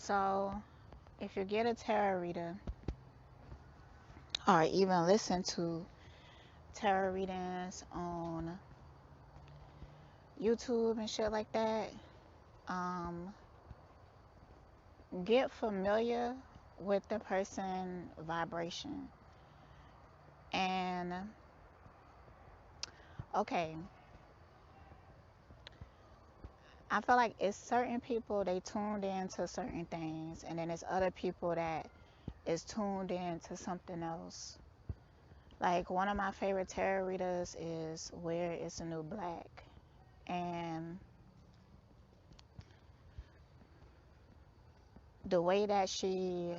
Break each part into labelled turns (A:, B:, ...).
A: So, if you get a tarot reader or even listen to tarot readings on YouTube and shit like that, um, get familiar with the person vibration. And okay, I feel like it's certain people they tuned into certain things, and then it's other people that is tuned into something else. Like one of my favorite tarot readers is Where Is the New Black, and the way that she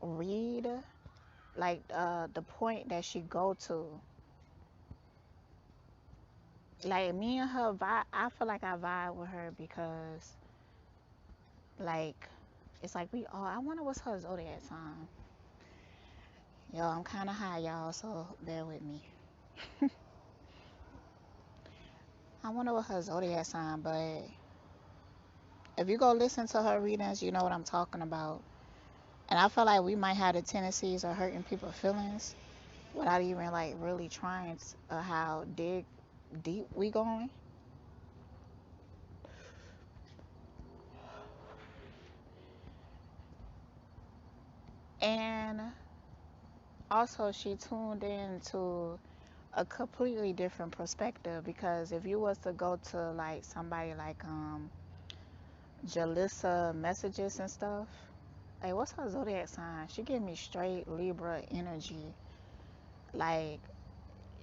A: read, like the point that she go to, like me and her vibe. I feel like I vibe with her because like it's like we all. I wonder what's her zodiac sign. Yo, I'm kind of high, y'all, so bear with me. I wonder what her zodiac sign, but if you go listen to her readings, you know what I'm talking about. And I feel like we might have the tendencies of hurting people's feelings without even like really trying how deep we going. And also she tuned into a completely different perspective, because if you was to go to like somebody like Jalissa messages and stuff, like what's her zodiac sign? She gave me straight Libra energy. Like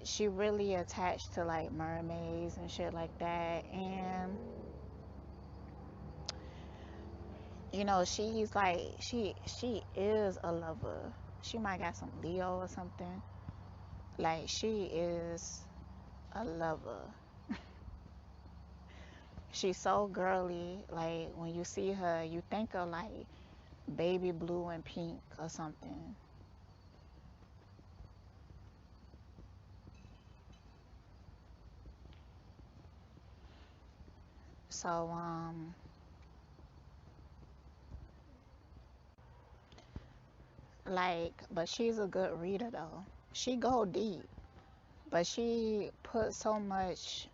A: she really attached to like mermaids and shit like that. And you know, she's like she is a lover. She might got some Leo or something. Like she is a lover. She's so girly. Like when you see her, you think of like baby blue and pink or something. So like, but she's a good reader though. She go deep, but she put so much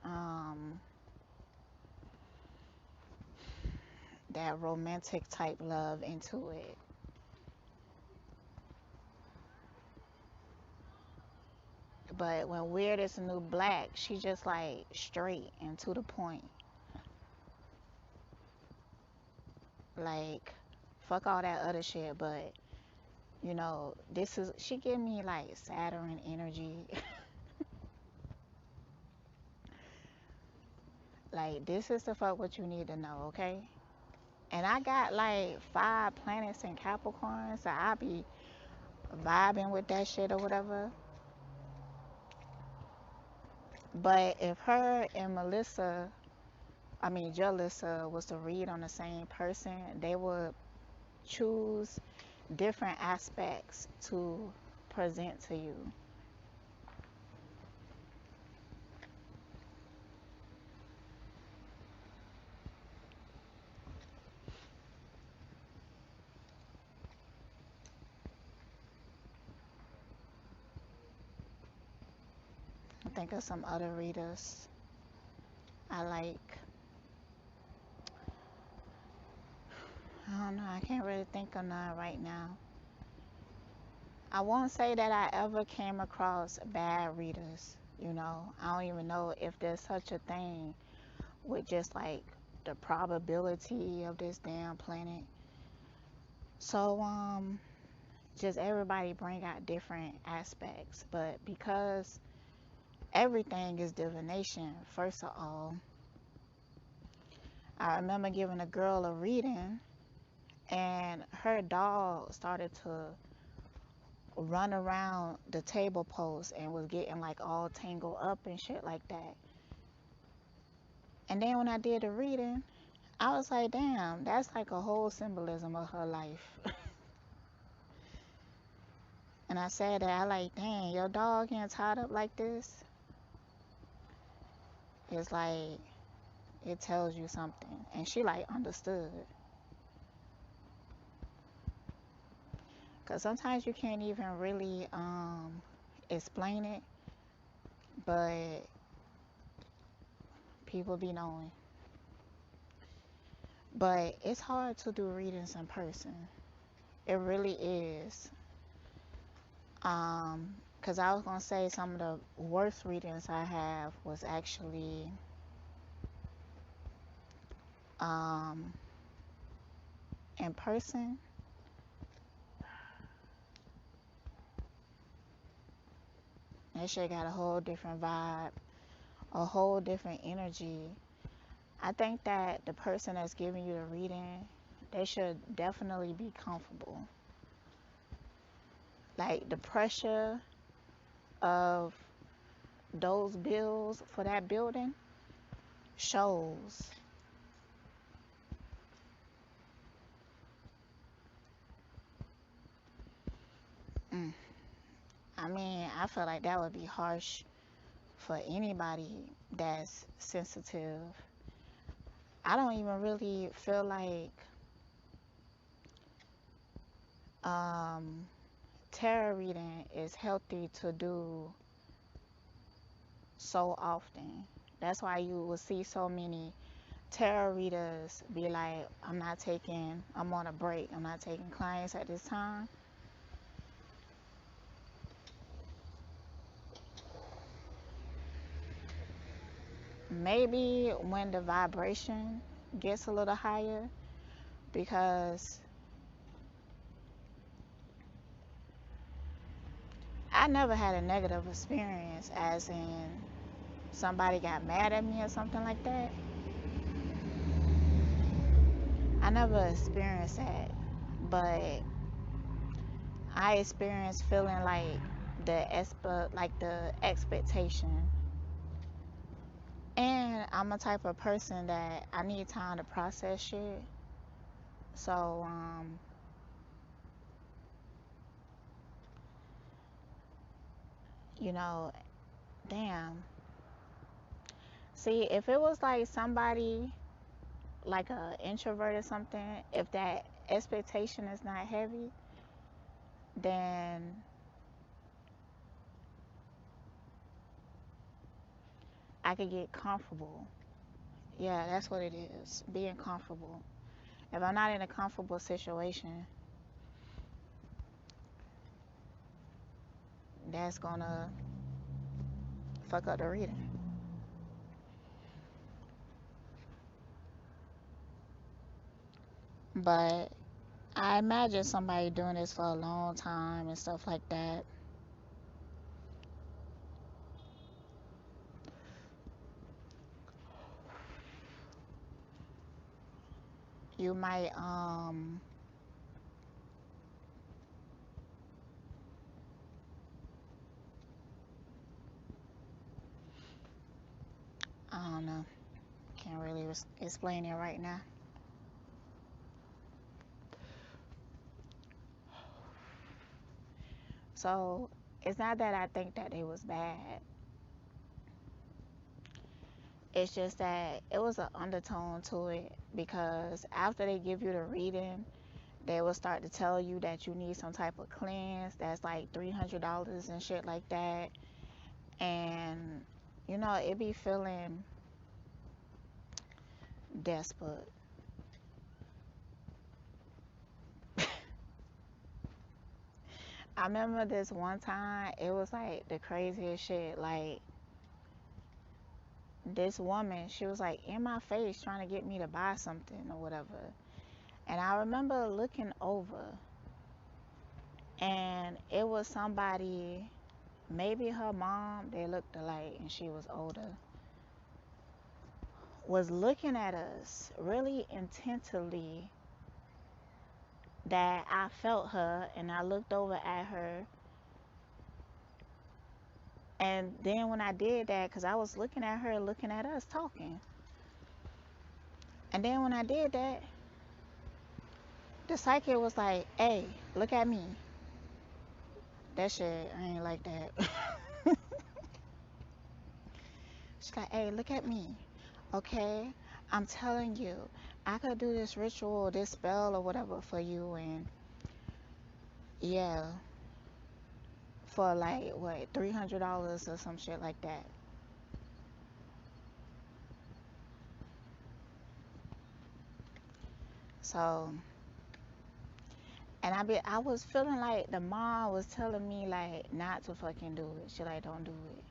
A: that romantic type love into it. But when Weird is the New Black, she just like straight and to the point. Like, fuck all that other shit. But you know, this is she give me like Saturn energy. Like this is the fuck what you need to know, okay? And I got like 5 planets in Capricorn, so I be vibing with that shit or whatever. But if her and Melissa, I mean Jalissa, was to read on the same person, they would choose different aspects to present to you. I think of some other readers I like. I don't know. I can't really think of none right now. I won't say that I ever came across bad readers. You know, I don't even know if there's such a thing with just like the probability of this damn planet. So, just everybody bring out different aspects, but because everything is divination, first of all, I remember giving a girl a reading, and her dog started to run around the table post and was getting like all tangled up and shit like that. And then when I did the reading, I was like, damn, that's like a whole symbolism of her life. And I said that, I like, dang, your dog getting tied up like this. It's like, it tells you something. And she like understood. Because sometimes you can't even really explain it, but people be knowing. But it's hard to do readings in person. It really is. Because I was going to say some of the worst readings I have was actually um, in person. That shit got a whole different vibe, a whole different energy. I think that the person that's giving you the reading, they should definitely be comfortable. Like the pressure of those bills for that building shows. Mm. I mean, I feel like that would be harsh for anybody that's sensitive. I don't even really feel like um, tarot reading is healthy to do so often. That's why you will see so many tarot readers be like, I'm on a break, I'm not taking clients at this time. Maybe when the vibration gets a little higher, because I never had a negative experience, as in somebody got mad at me or something like that. I never experienced that, but I experienced feeling like the expectation. And I'm a type of person that I need time to process shit. So, you know, damn. See, if it was like somebody like a introvert or something, if that expectation is not heavy, then I could get comfortable. Yeah, that's what it is. Being comfortable. If I'm not in a comfortable situation, that's gonna fuck up the reading. But I imagine somebody doing this for a long time and stuff like that. You might, I don't know. Can't really explain it right now. So it's not that I think that it was bad. It's just that it was an undertone to it, because after they give you the reading, they will start to tell you that you need some type of cleanse that's like $300 and shit like that. And it be feeling desperate. I remember this one time, it was like the craziest shit. Like, this woman, she was like in my face trying to get me to buy something or whatever. And I remember looking over, and it was somebody, maybe her mom, they looked alike and she was older, was looking at us really intently, that I felt her and I looked over at her. And then when I did that, because I was looking at her, looking at us, talking. And then when I did that, the psychic was like, hey, look at me. That shit, I ain't like that. She's like, hey, look at me. Okay? I'm telling you, I could do this ritual, this spell or whatever for you, and Yeah, for like what, $300 or some shit like that. So, and I was feeling like the mom was telling me like not to fucking do it. She like, don't do it.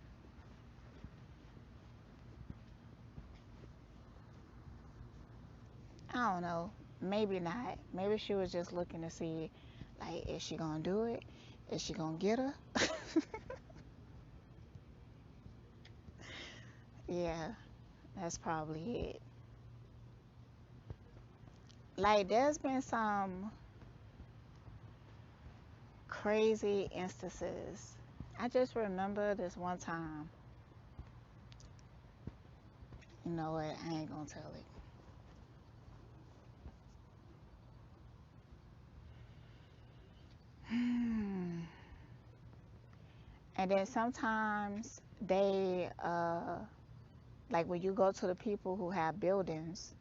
A: I don't know. Maybe not. Maybe she was just looking to see, like, is she gonna do it? Is she gonna get her? Yeah, that's probably it. Like, there's been some crazy instances. I just remember this one time. You know what? I ain't gonna tell it. Hmm. And then sometimes like when you go to the people who have buildings,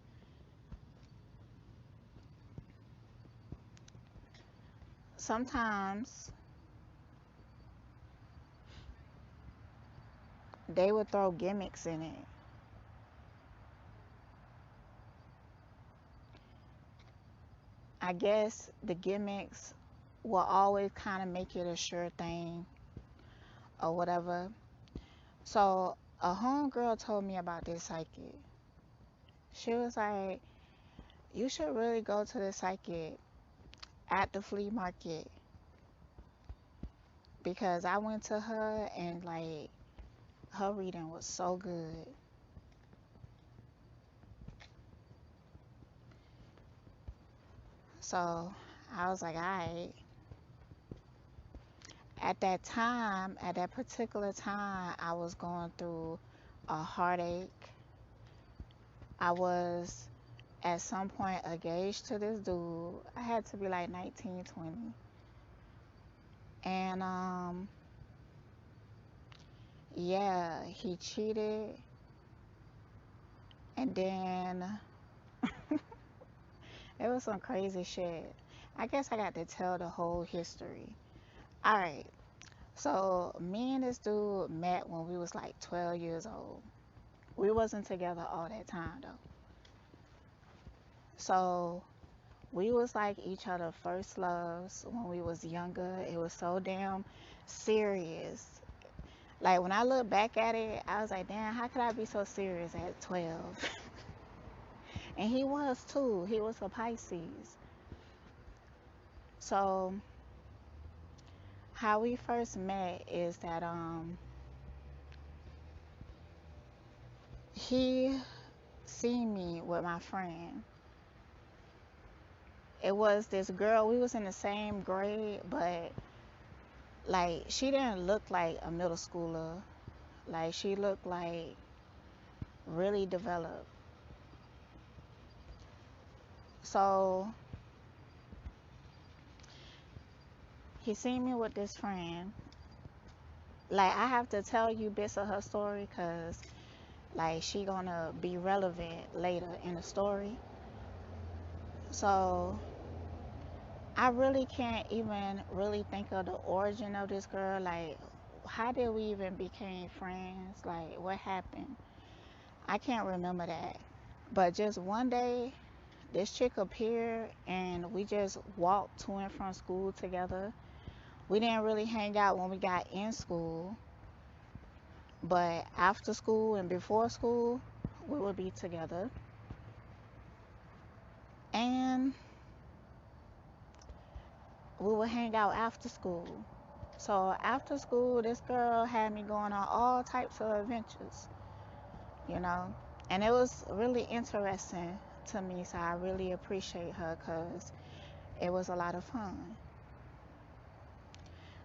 A: sometimes they would throw gimmicks in it. I guess the gimmicks will always kind of make it a sure thing or whatever. So a homegirl told me about this psychic. She was like, you should really go to the psychic at the flea market because I went to her and like her reading was so good. So I was like, all right. At that time, at that particular time, I was going through a heartache. I was at some point engaged to this dude. I had to be like 19, 20. And yeah, he cheated. And then it was some crazy shit. I guess I got to tell the whole history. All right. So me and this dude met when we was like 12 years old. We wasn't together all that time though. So we was like each other first loves when we was younger. It was so damn serious. Like when I look back at it, I was like, damn, how could I be so serious at 12? And he was too. He was a Pisces. So how we first met is that he seen me with my friend. It was this girl, we was in the same grade, but like she didn't look like a middle schooler. Like she looked like really developed. So he seen me with this friend. Like I have to tell you bits of her story because like she gonna be relevant later in the story. So I really can't even really think of the origin of this girl. Like how did we even became friends? Like what happened? I can't remember that. But just one day this chick appeared and we just walked to and from school together. We didn't really hang out when we got in school, but after school and before school, we would be together. And we would hang out after school. So after school, this girl had me going on all types of adventures, you know. And it was really interesting to me, so I really appreciate her because it was a lot of fun.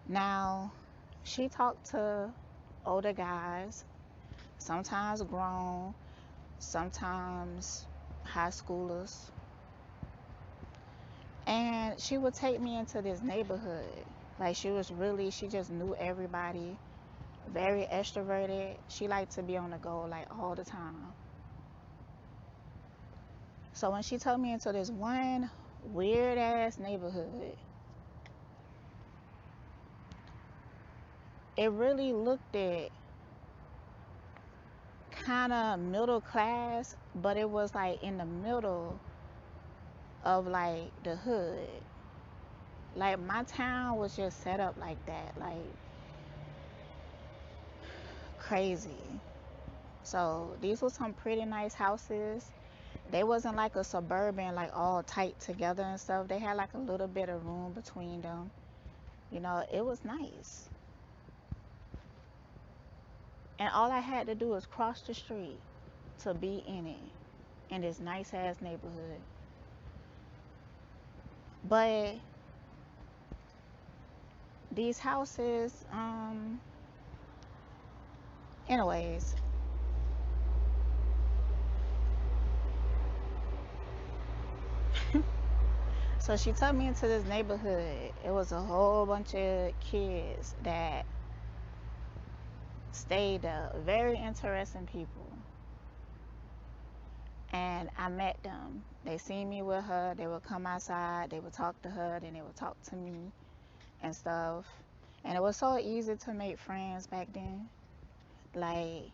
A: Now, she talked to older guys, sometimes grown, sometimes high schoolers. And she would take me into this neighborhood. Like she just knew everybody, very extroverted. She liked to be on the go like all the time. So when she took me into this one weird ass neighborhood, it really looked at kind of middle class, but it was like in the middle of like the hood. Like my town was just set up like that, like crazy. So these were some pretty nice houses. They wasn't like a suburban, like all tight together and stuff. They had like a little bit of room between them. You know, it was nice. And all I had to do was cross the street to be in it, in this nice ass neighborhood. But these houses, anyways, so she took me into this neighborhood. It was a whole bunch of kids that stayed there, very interesting people. And I met them. They seen me with her. They would come outside. They would talk to her. Then they would talk to me and stuff. And it was so easy to make friends back then. Like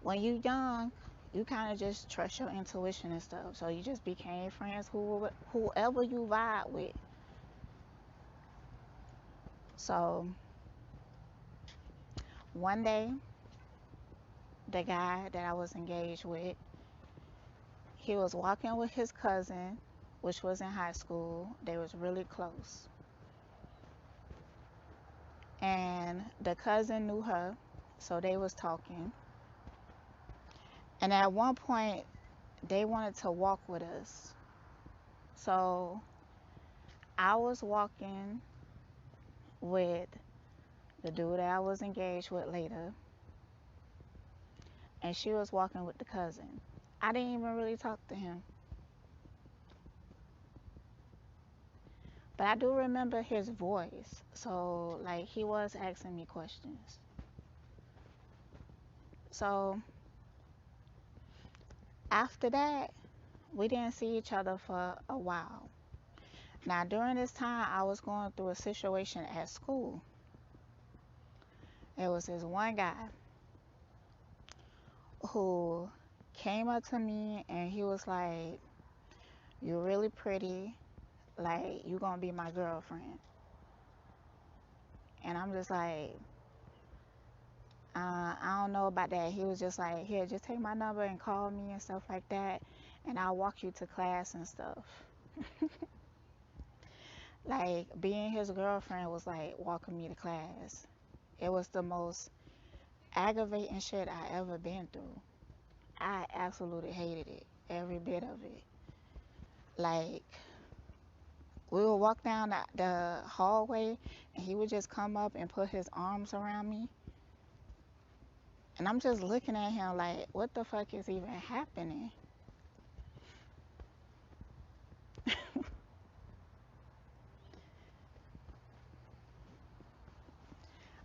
A: when you young, you kind of just trust your intuition and stuff. So you just became friends whoever you vibe with. So one day, the guy that I was engaged with, he was walking with his cousin, which was in high school. They was really close. And the cousin knew her, so they was talking. And at one point, they wanted to walk with us. So I was walking with the dude that I was engaged with later, and she was walking with the cousin. I didn't even really talk to him, but I do remember his voice. So, like, he was asking me questions. So, after that, we didn't see each other for a while. Now, during this time, I was going through a situation at school. There was this one guy who came up to me and he was like, "You're really pretty. Like, you gonna be my girlfriend." And I'm just like, I don't know about that. He was just like, "Here, just take my number and call me and stuff like that, and I'll walk you to class and stuff." Like, being his girlfriend was like walking me to class. It was the most aggravating shit I ever been through. I absolutely hated it, every bit of it. Like, we would walk down the hallway and he would just come up and put his arms around me. And I'm just looking at him like, what the fuck is even happening?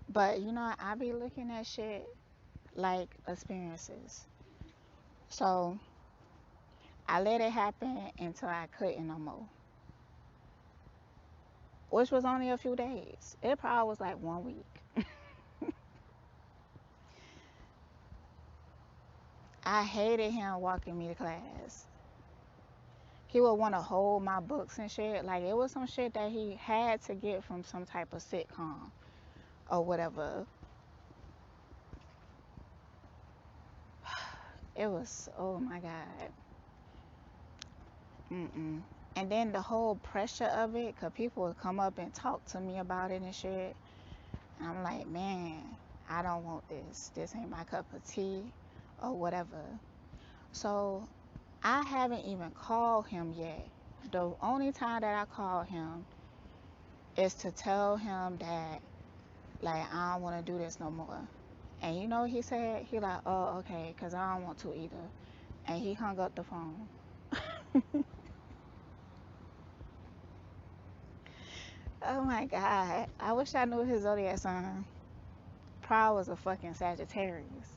A: But you know, I be looking at shit like experiences. So I let it happen until I couldn't no more, which was only a few days. It probably was like 1 week. I hated him walking me to class. He would want to hold my books and shit. Like, it was some shit that he had to get from some type of sitcom or whatever. It was, oh my God. Mm-mm. And then the whole pressure of it, because people would come up and talk to me about it and shit. And I'm like, man, I don't want this. This ain't my cup of tea or whatever. So I haven't even called him yet. The only time that I call him is to tell him that, like, I don't want to do this no more. And you know what he said? He like, oh, okay, because I don't want to either. And he hung up the phone. Oh my God. I wish I knew his zodiac sign. Probably was a fucking Sagittarius.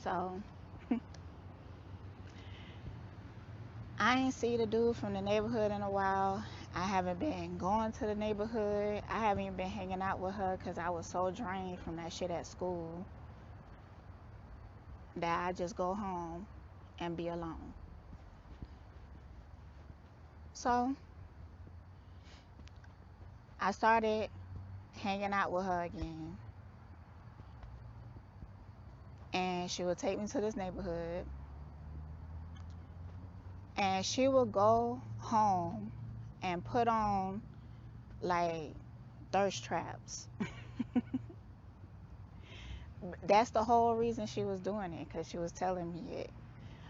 A: So I ain't see the dude from the neighborhood in a while. I haven't been going to the neighborhood. I haven't even been hanging out with her because I was so drained from that shit at school that I just go home and be alone. So I started hanging out with her again. And she would take me to this neighborhood. And she would go home and put on like thirst traps. That's the whole reason she was doing it, because she was telling me it.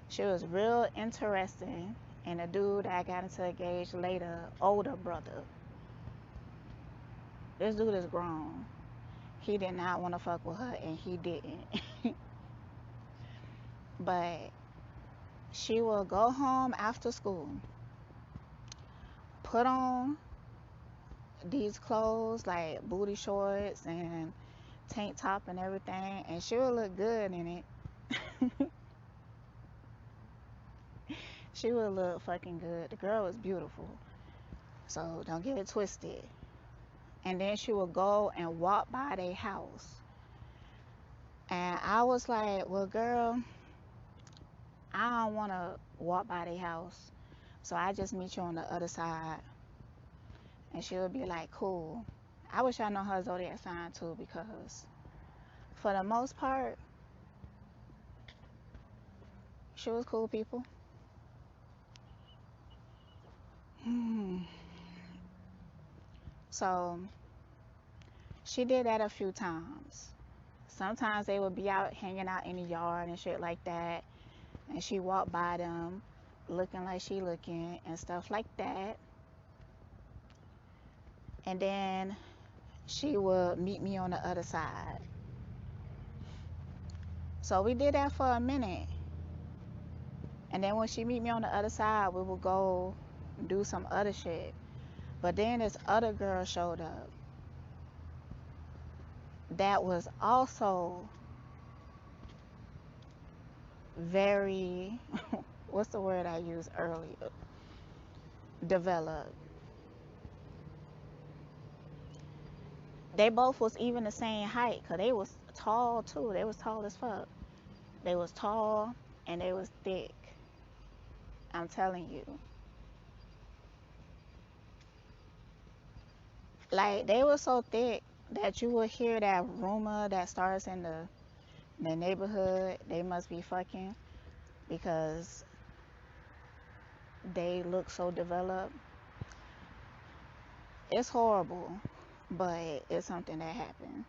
A: She was real interesting in a dude that I got into engaged later, older brother. This dude is grown. He did not want to fuck with her, and he didn't. But she will go home after school, put on these clothes like booty shorts and tank top and everything, and she would look good in it. She would look fucking good. The girl was beautiful, so don't get it twisted. And then she would go and walk by their house, and I was like, well, girl, I don't want to walk by their house, so I just meet you on the other side. And she would be like, cool. I wish I know her zodiac sign too, because for the most part, she was cool people. So she did that a few times. Sometimes they would be out hanging out in the yard and shit like that, and she walked by them looking like she looking and stuff like that. And then she would meet me on the other side. So we did that for a minute. And then when she meet me on the other side, we would go do some other shit. But then this other girl showed up that was also very, what's the word I used earlier? Developed. They both was even the same height, cause they was tall too. They was tall as fuck. They was tall and they was thick. I'm telling you. Like they were so thick that you would hear that rumor that starts in the neighborhood. They must be fucking because they look so developed. It's horrible, but it's something that happened.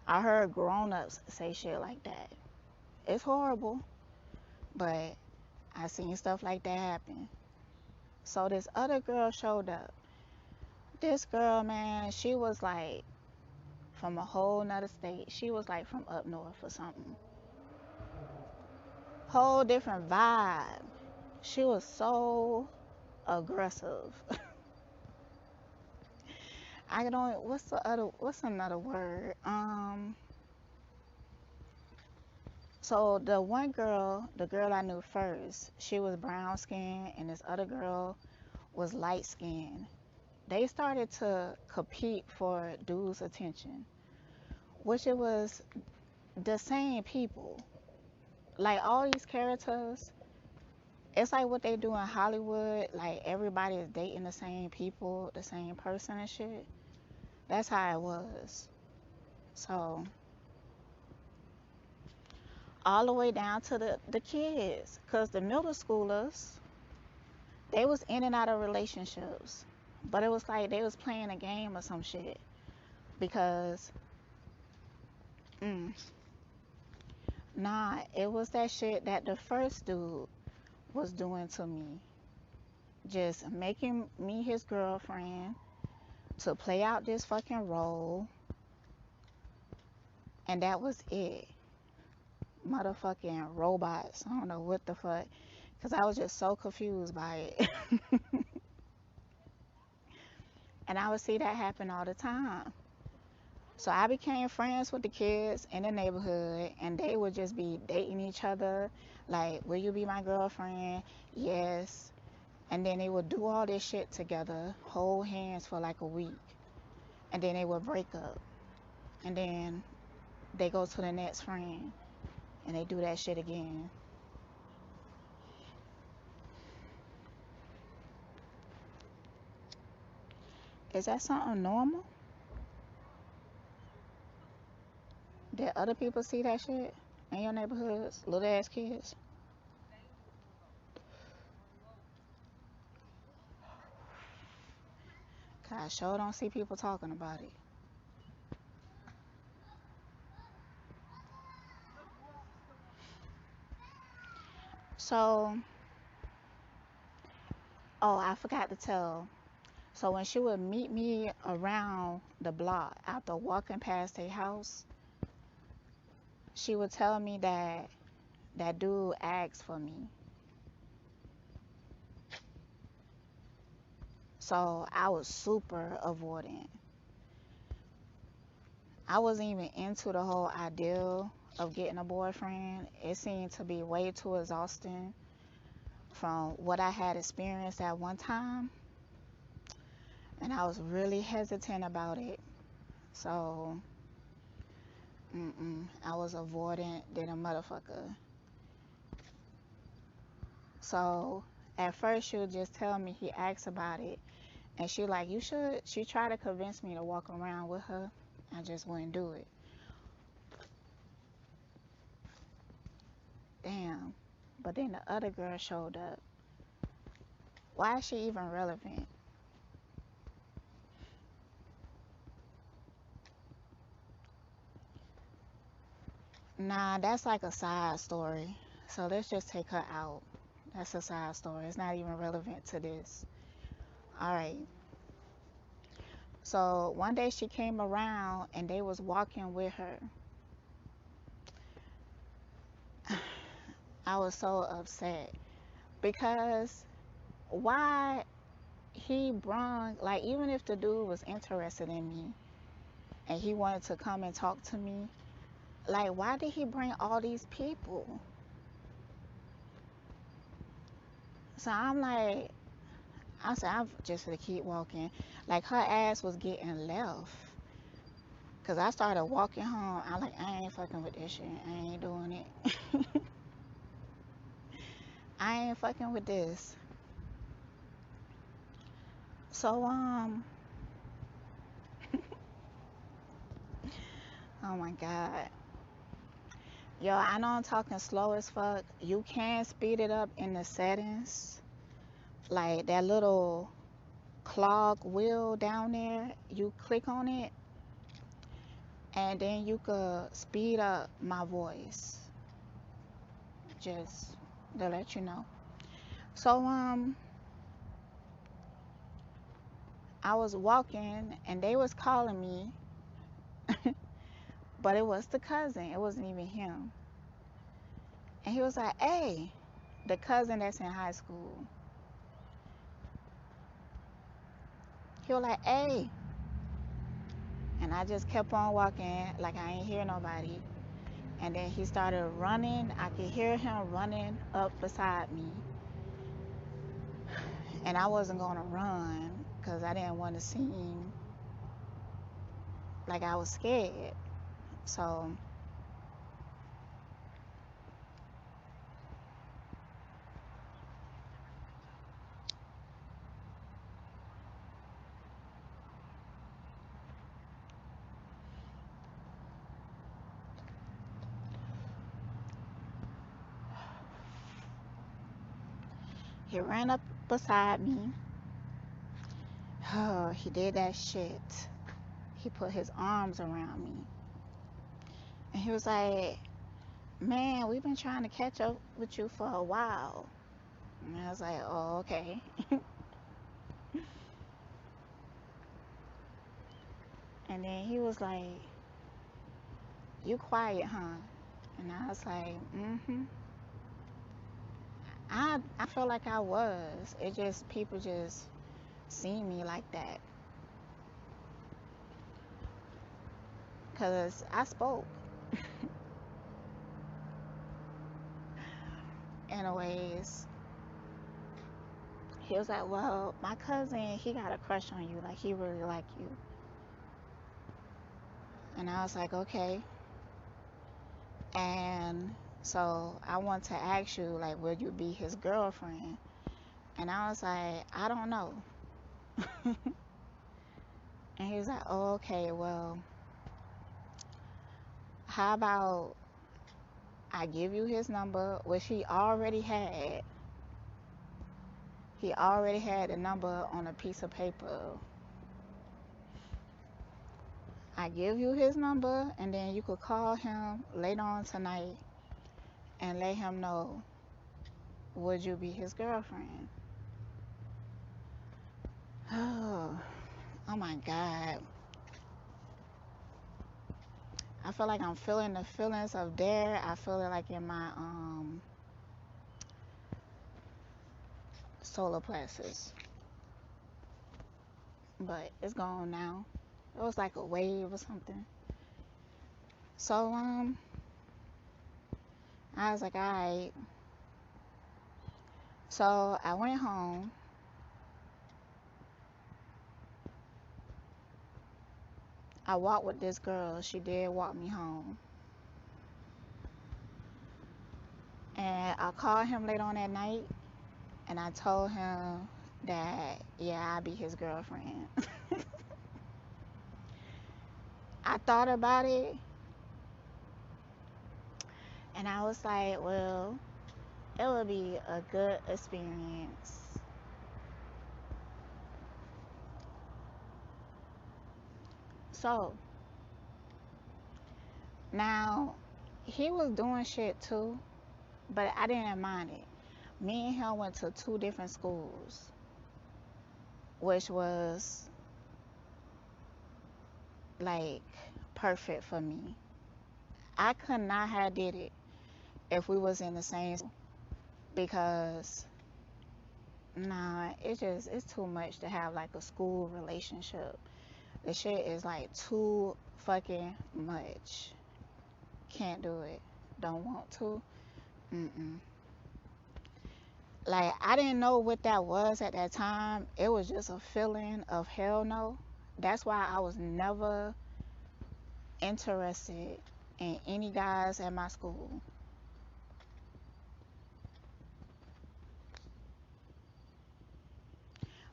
A: I heard grown-ups say shit like that. It's horrible, but I seen stuff like that happen. So this other girl showed up. This girl, man, she was like from a whole nother state. She was like from up north or something. Whole different vibe. She was so aggressive. I don't. What's the other? What's another word? So the one girl, the girl I knew first, she was brown skinned, and this other girl was light skinned. They started to compete for dudes' attention, which it was the same people. Like all these characters, it's like what they do in Hollywood. Like everybody is dating the same people, the same person and shit. That's how it was. So all the way down to the kids, cause the middle schoolers, they was in and out of relationships, but it was like they was playing a game or some shit. Because mm, nah, it was that shit that the first dude was doing to me, just making me his girlfriend to play out this fucking role, and that was it. Motherfucking robots. I don't know what the fuck, because I was just so confused by it. And I would see that happen all the time. So I became friends with the kids in the neighborhood, and they would just be dating each other. Like, will you be my girlfriend? Yes. And then they would do all this shit together, hold hands for like a week, and then they would break up. And then they go to the next friend and they do that shit again. Is that something normal? Did other people see that shit in your neighborhoods? Little ass kids? Cause I sure don't see people talking about it. So, oh, I forgot to tell. So when she would meet me around the block after walking past their house, she would tell me that that dude asked for me. So I was super avoidant. I wasn't even into the whole idea of getting a boyfriend. It seemed to be way too exhausting from what I had experienced at one time, and I was really hesitant about it. So, I was avoidant than a motherfucker. So, at first, she would just tell me he asked about it, and she like, you should. She tried to convince me to walk around with her. I just wouldn't do it. Damn. But then the other girl showed up. Why is she even relevant? Nah, that's like a side story. So let's just take her out. That's a side story. It's not even relevant to this. All right. So one day she came around and they was walking with her. I was so upset because why he brung, like, even if the dude was interested in me and he wanted to come and talk to me, like, why did he bring all these people? So I'm like, I said, I'm just gonna keep walking. Like, her ass was getting left. Cause I started walking home. I like, I ain't fucking with this shit. I ain't doing it. I ain't fucking with this. So, oh my God. Yo, I know I'm talking slow as fuck. You can speed it up in the settings. Like that little clog wheel down there, you click on it and then you could speed up my voice. Just to let you know. So, I was walking and they was calling me, but it was the cousin. It wasn't even him. And he was like, hey, the cousin that's in high school. He was like, hey. And I just kept on walking like I ain't hear nobody. And then he started running. I could hear him running up beside me. And I wasn't going to run because I didn't want to seem like I was scared. So he ran up beside me. Oh, he did that shit. He put his arms around me. And he was like, man, we've been trying to catch up with you for a while. And I was like, oh, okay. And then he was like, you quiet, huh? And I was like, mm-hmm. I feel like I was. It just, people just see me like that. Because I spoke. Anyways, He was like, well, my cousin, he got a crush on you. Like, he really like you. And I was like, okay. And so I want to ask you, like, would you be his girlfriend? And I was like, I don't know. And he was like, oh, okay, well, how about I give you his number, which he already had. He already had the number on a piece of paper. I give you his number, and then you could call him later on tonight and let him know, would you be his girlfriend? Oh, oh my God. I feel like I'm feeling the feelings of there. I feel it like in my solar plexus. But it's gone now. It was like a wave or something. So I was like, alright. So I went home. I walked with this girl. She did walk me home. And I called him late on that night and I told him that, yeah, I'll be his girlfriend. I thought about it and I was like, well, it would be a good experience. So now he was doing shit too, but I didn't mind it. Me and him went to two different schools, which was like perfect for me. I could not have did it if we was in the same school because nah, it's too much to have like a school relationship. The shit is like too fucking much. Can't do it. Don't want to. Mm-mm. Like I didn't know what that was at that time. It was just a feeling of hell no. That's why I was never interested in any guys at my school.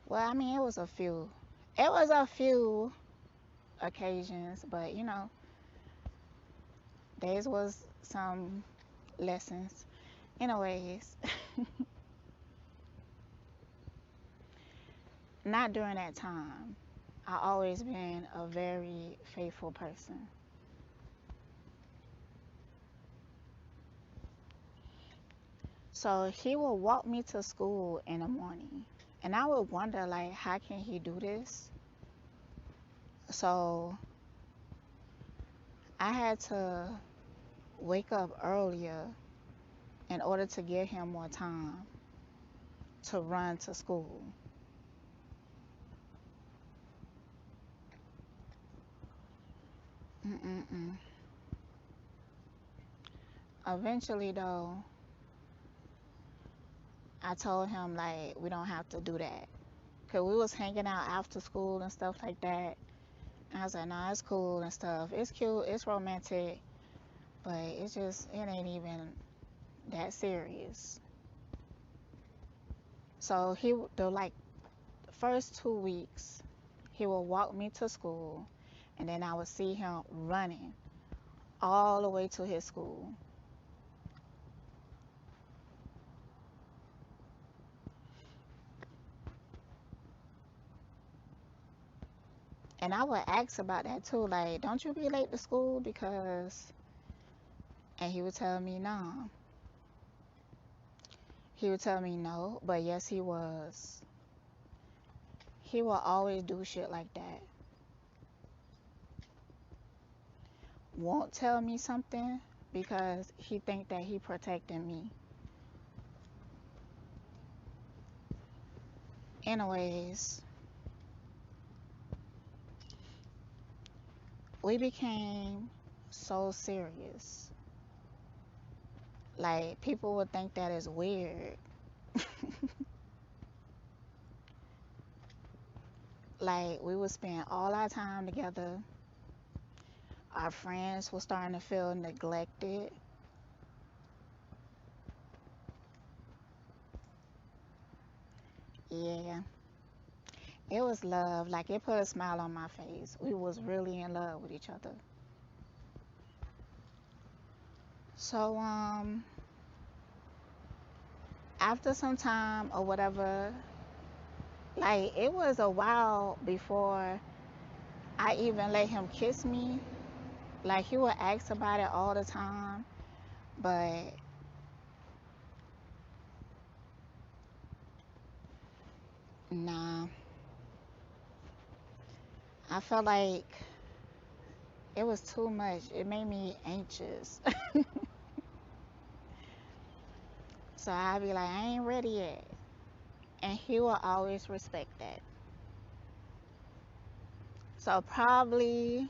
A: Well, I mean, it was a few. It was a few occasions, but you know, these was some lessons. Anyways, not during that time. I always been a very faithful person. So he would walk me to school in the morning. And I would wonder like how can he do this? So I had to wake up earlier in order to give him more time to run to school. Mm-mm-mm. Eventually though, I told him like we don't have to do that. Cause we was hanging out after school and stuff like that. And I was like, nah, it's cool and stuff. It's cute, it's romantic, but it ain't even that serious. So the like first 2 weeks, he would walk me to school, and then I would see him running all the way to his school. And I would ask about that too, like, don't you be late to school? And he would tell me no. He would tell me no, but yes, he was. He will always do shit like that. Won't tell me something because he think that he protecting me. Anyways, we became so serious. Like people would think that is weird. Like we would spend all our time together. Our friends were starting to feel neglected. Yeah, it was love. Like it put a smile on my face. We was really in love with each other. So after some time or whatever, like it was a while before I even let him kiss me. Like he would ask about it all the time, but nah, I felt like it was too much. It made me anxious. So I'd be like, I ain't ready yet. And he will always respect that. So probably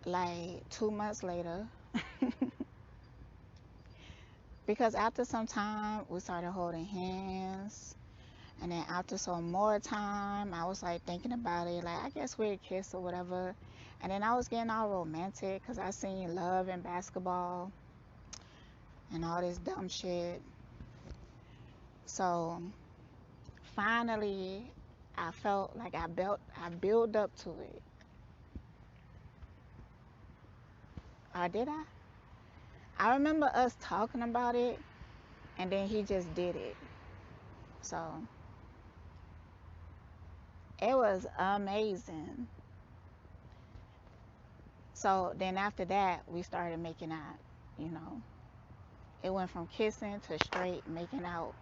A: like 2 months later, because after some time we started holding hands, and then after some more time, I was like thinking about it, like I guess we'd kiss or whatever. And then I was getting all romantic because I seen love and basketball and all this dumb shit. So finally, I felt like I built up to it. Or did I? I remember us talking about it, and then he just did it. So it was amazing. So then after that, we started making out. You know, it went from kissing to straight making out.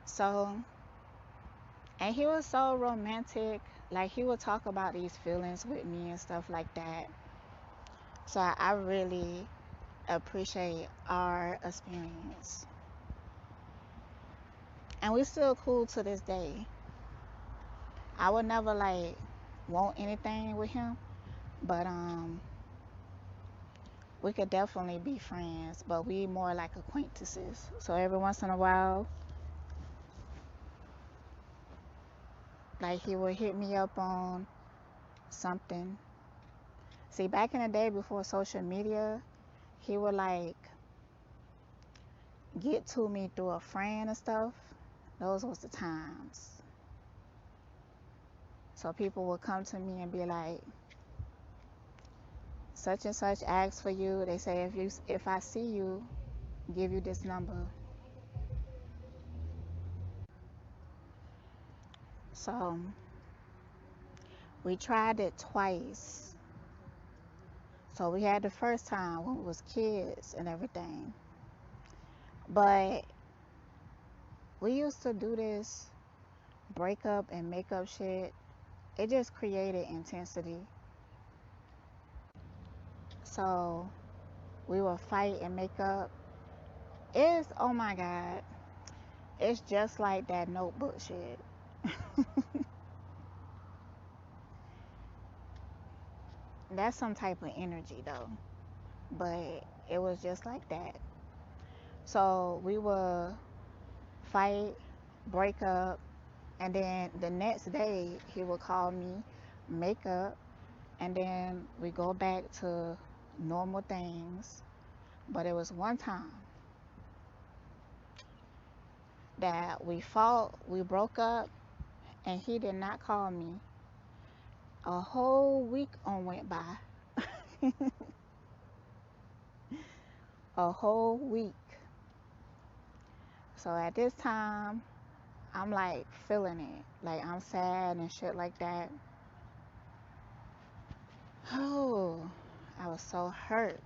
A: So, and he was so romantic. Like he would talk about these feelings with me and stuff like that. So I really appreciate our experience. And we still cool to this day. I would never like want anything with him, but we could definitely be friends, but we more like acquaintances. So every once in a while, like he would hit me up on something. See, back in the day before social media, he would like get to me through a friend and stuff. Those was the times. So people would come to me and be like, such and such asks for you. They say if I see you, give you this number. So we tried it twice. So we had the first time when we was kids and everything. But we used to do this breakup and makeup shit. It just created intensity. So we would fight and make up. It's, oh my God, it's just like that notebook shit. That's some type of energy though. But it was just like that. So we would fight, break up, and then the next day he would call me, make up, and then we go back to normal things. But it was one time that we fought, we broke up, and he did not call me. A whole week on went by. A whole week. So at this time, I'm like feeling it. Like I'm sad and shit like that. Oh, I was so hurt.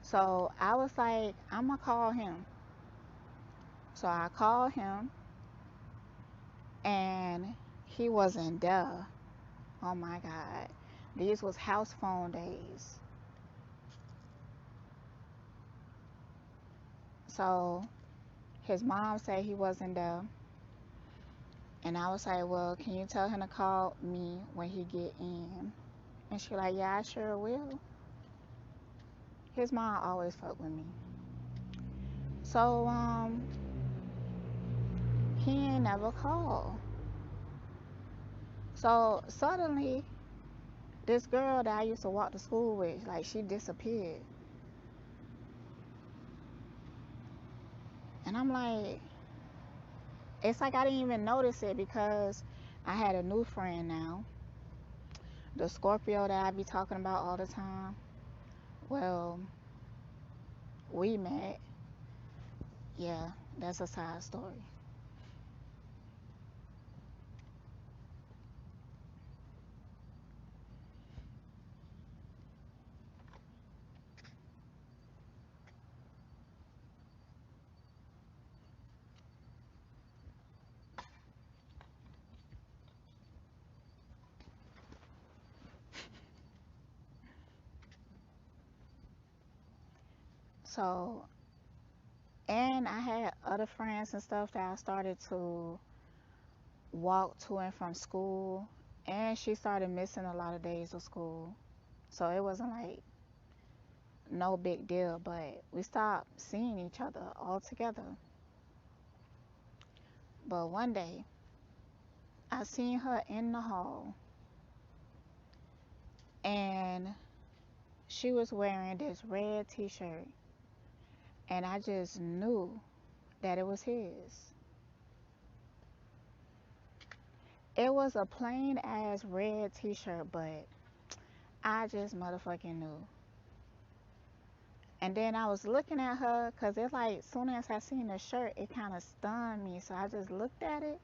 A: So I was like, I'm gonna call him. So I called him and he wasn't there. Oh my God. These was house phone days. So his mom said he wasn't there. And I was like, well, can you tell him to call me when he get in? And she like, yeah, I sure will. His mom always fuck with me. So He ain't never called. So suddenly, this girl that I used to walk to school with, like, she disappeared. And I'm like, it's like I didn't even notice it because I had a new friend now, the Scorpio that I be talking about all the time. Well, we met. Yeah, that's a side story. So, and I had other friends and stuff that I started to walk to and from school. And she started missing a lot of days of school. So it wasn't like no big deal, but we stopped seeing each other altogether. But one day, I seen her in the hall and she was wearing this red t shirt. And I just knew that it was his. It was a plain ass red t shirt, but I just motherfucking knew. And then I was looking at her because it's like, soon as I seen the shirt, it kind of stunned me. So I just looked at it,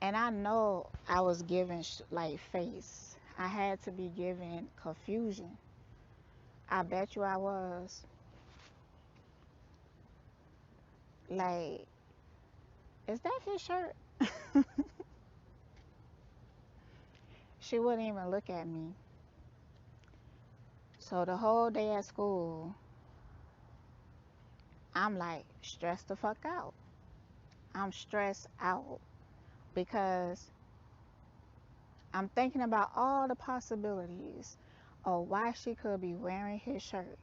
A: and I know I was giving like face. I had to be giving confusion. I bet you I was. Like, is that his shirt? She wouldn't even look at me. So the whole day at school, I'm like stressed the fuck out. I'm stressed out because I'm thinking about all the possibilities of why she could be wearing his shirt.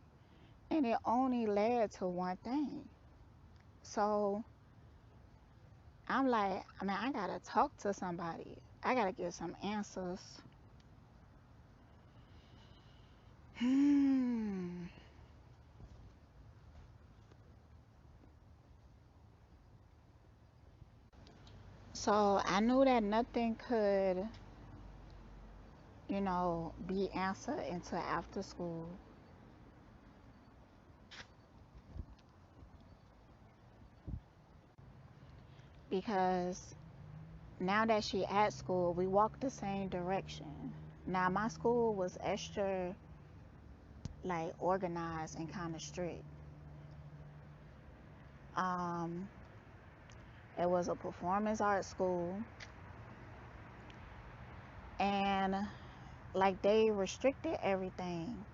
A: And it only led to one thing. So I'm like, I mean, I gotta talk to somebody. I gotta get some answers. Hmm. So I knew that nothing could, be answered until after school because now that she at school, we walk the same direction. Now my school was extra like organized and kind of strict. Um, it was a performance art school, and like they restricted everything.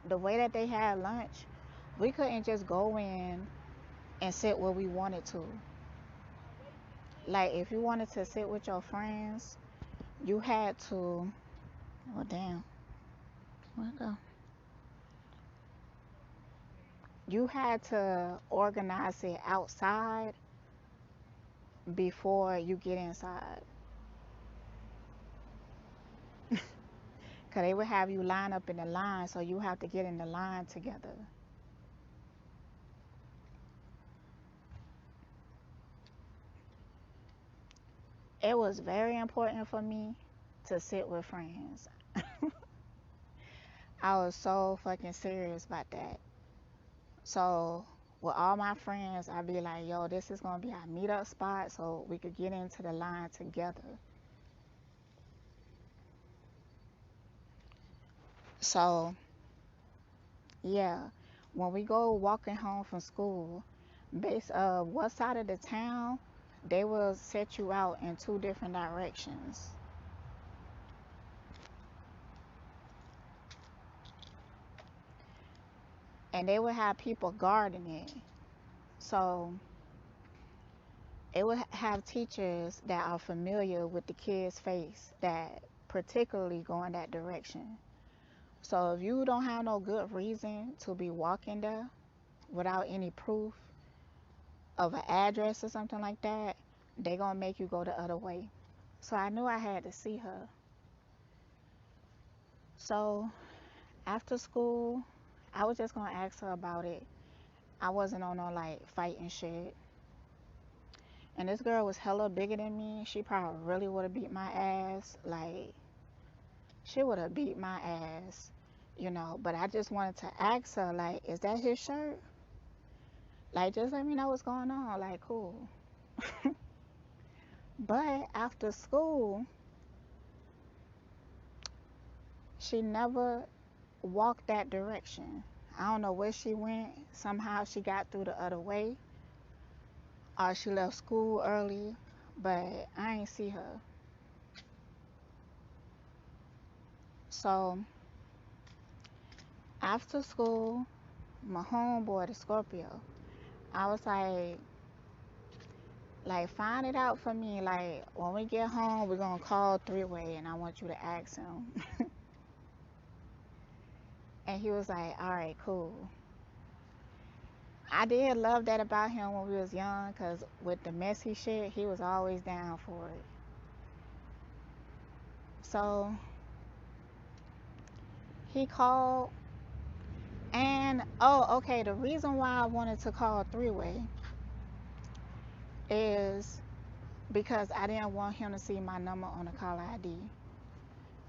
A: The way that they had lunch, we couldn't just go in and sit where we wanted to. Like if you wanted to sit with your friends, you had to. Oh damn, where'd it go? You had to organize it outside before you get inside. Cause they would have you line up in the line, so you have to get in the line together. It was very important for me to sit with friends. I was so fucking serious about that. So with all my friends, I'd be like, yo, this is gonna be our meetup spot so we could get into the line together. So yeah, when we go walking home from school, based what side of the town, they will set you out in two different directions. And they would have people guarding it. So it would have teachers that are familiar with the kid's face that particularly go in that direction. So if you don't have no good reason to be walking there without any proof, of an address or something like that, they gonna make you go the other way. So I knew I had to see her. So after school, I was just gonna ask her about it. I wasn't on no like fighting shit. And this girl was hella bigger than me. She probably really would have beat my ass. Like, she would have beat my ass, you know. But I just wanted to ask her, like, is that his shirt? Like, just let me know what's going on. Like, cool. But after school, she never walked that direction. I don't know where she went. Somehow she got through the other way, or she left school early, but I ain't see her. So after school, my homeboy, the Scorpio, I was like, find it out for me. Like, when we get home, we're gonna call three-way, and I want you to ask him. And he was like, all right, cool. I did love that about him when we was young, cause with the messy shit, he was always down for it. So he called, and oh, okay. The reason why I wanted to call three-way is because I didn't want him to see my number on the caller ID,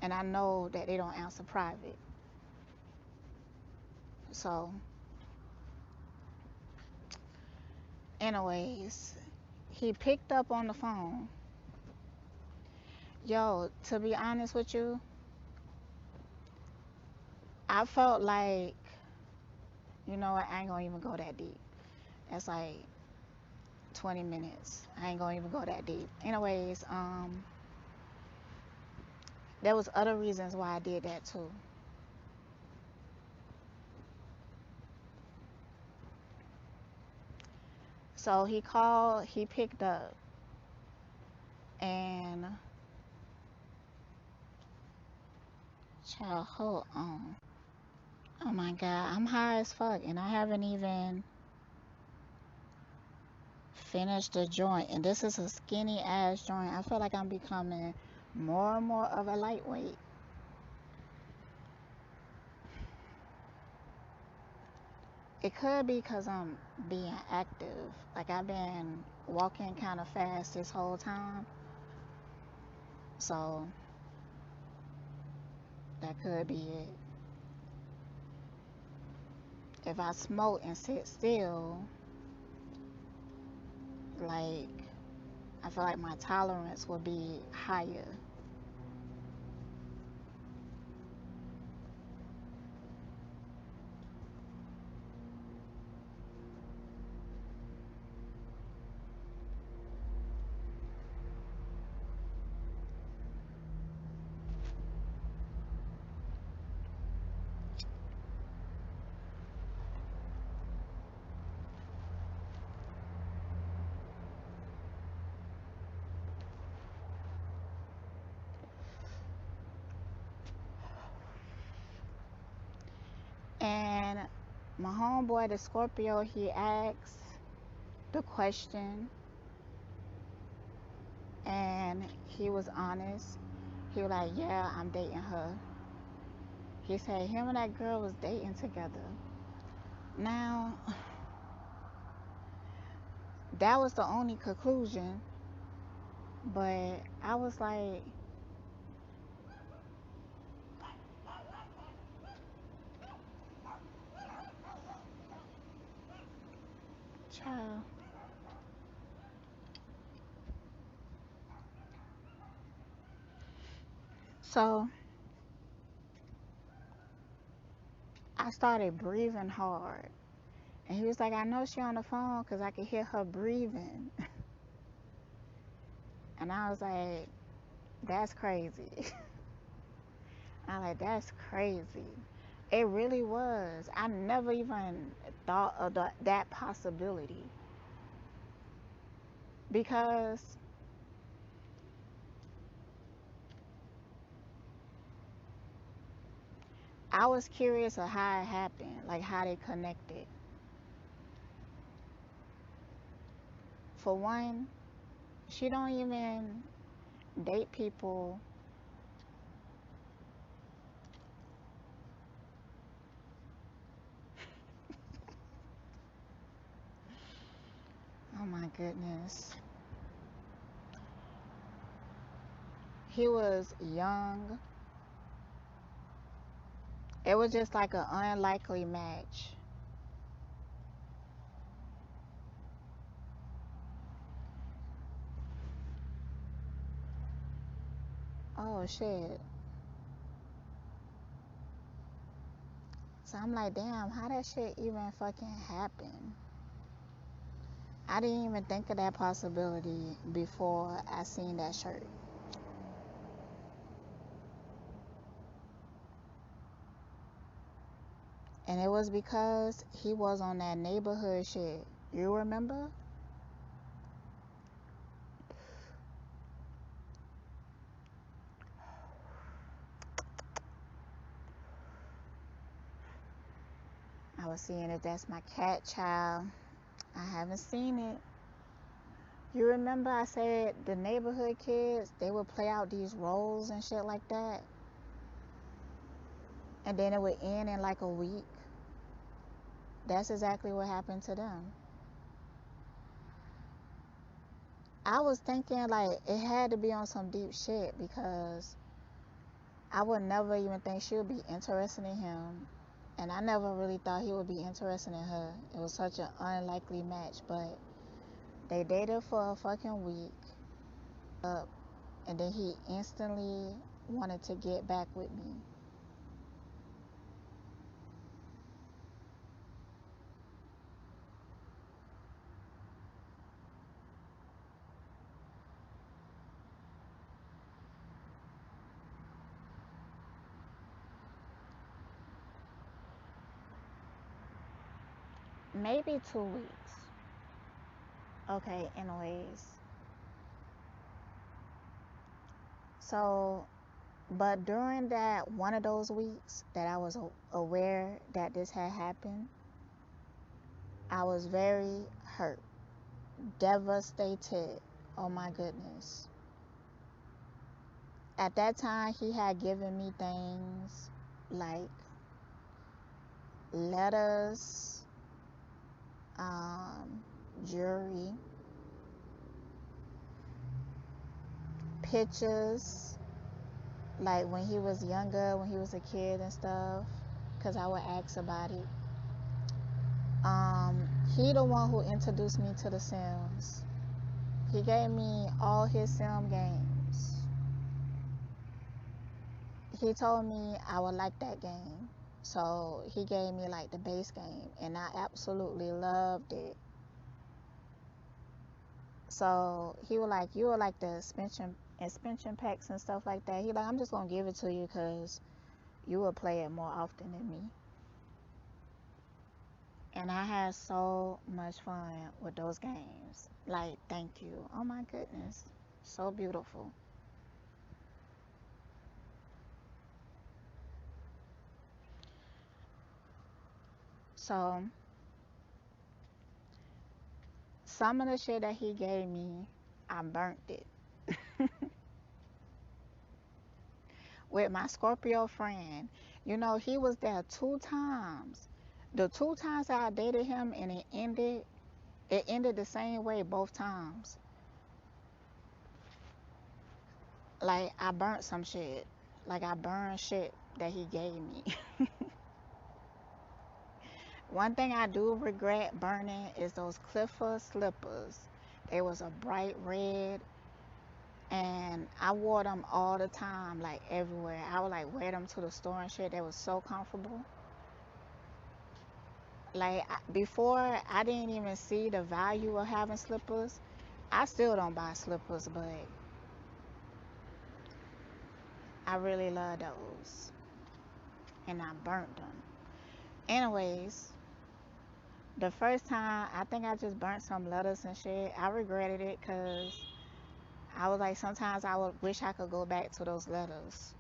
A: and I know that they don't answer private. So, anyways, he picked up on the phone. Yo, to be honest with you, I felt like, you know what, I ain't gonna even go that deep. That's like 20 minutes. I ain't gonna even go that deep. Anyways, there was other reasons why I did that too. So he called, he picked up, and child, hold on. Oh my God, I'm high as fuck, and I haven't even finished the joint. And this is a skinny ass joint. I feel like I'm becoming more and more of a lightweight. It could be because I'm being active. Like, I've been walking kind of fast this whole time. So that could be it. If I smoke and sit still, like, I feel like my tolerance will be higher. And my homeboy, the Scorpio, he asked the question, and he was honest. He was like, yeah, I'm dating her. He said him and that girl was dating together. Now, that was the only conclusion, but I was like, child. So I started breathing hard. And he was like, I know she on the phone because I could hear her breathing. And I was like, that's crazy. I like, that's crazy. It really was. I never even thought of that possibility because I was curious of how it happened, like how they connected. for one, she don't even date people. Oh my goodness. He was young. It was just like an unlikely match. Oh shit. So I'm like, damn, how that shit even fucking happen? I didn't even think of that possibility before I seen that shirt. And it was because he was on that neighborhood shit. You remember? I was seeing if that's my cat child. I haven't seen it. You remember I said the neighborhood kids, they would play out these roles and shit like that? And then it would end in like a week. That's exactly what happened to them. I was thinking like it had to be on some deep shit because I would never even think she would be interested in him. And I never really thought he would be interested in her. It was such an unlikely match, but they dated for a fucking week up, and then he instantly wanted to get back with me. Maybe 2 weeks. Okay, anyways. So, but during that one of those weeks that I was aware that this had happened, I was very hurt, devastated. Oh my goodness. At that time, he had given me things like letters, um, jewelry, pictures, like when he was younger, when he was a kid and stuff, because I would ask about it. Um, he the one who introduced me to the Sims. He gave me all his Sim games. He told me I would like that game. So he gave me like the base game and I absolutely loved it. So he was like, you were like the expansion packs and stuff like that. He like, I'm just gonna give it to you because you will play it more often than me. And I had so much fun with those games. Like, thank you. Oh my goodness. So beautiful. So some of the shit that he gave me, I burnt it. With my Scorpio friend. You know, he was there 2 times. The 2 times that I dated him and it ended the same way both times. Like I burnt some shit. Like I burned shit that he gave me. One thing I do regret burning is those Cliffer slippers. They was a bright red and I wore them all the time, like everywhere. I would like wear them to the store and shit. They was so comfortable. Like before, I didn't even see the value of having slippers. I still don't buy slippers, but I really love those, and I burnt them. Anyways, the first time I think I just burnt some letters and shit. I regretted it because I was like, sometimes I would wish I could go back to those letters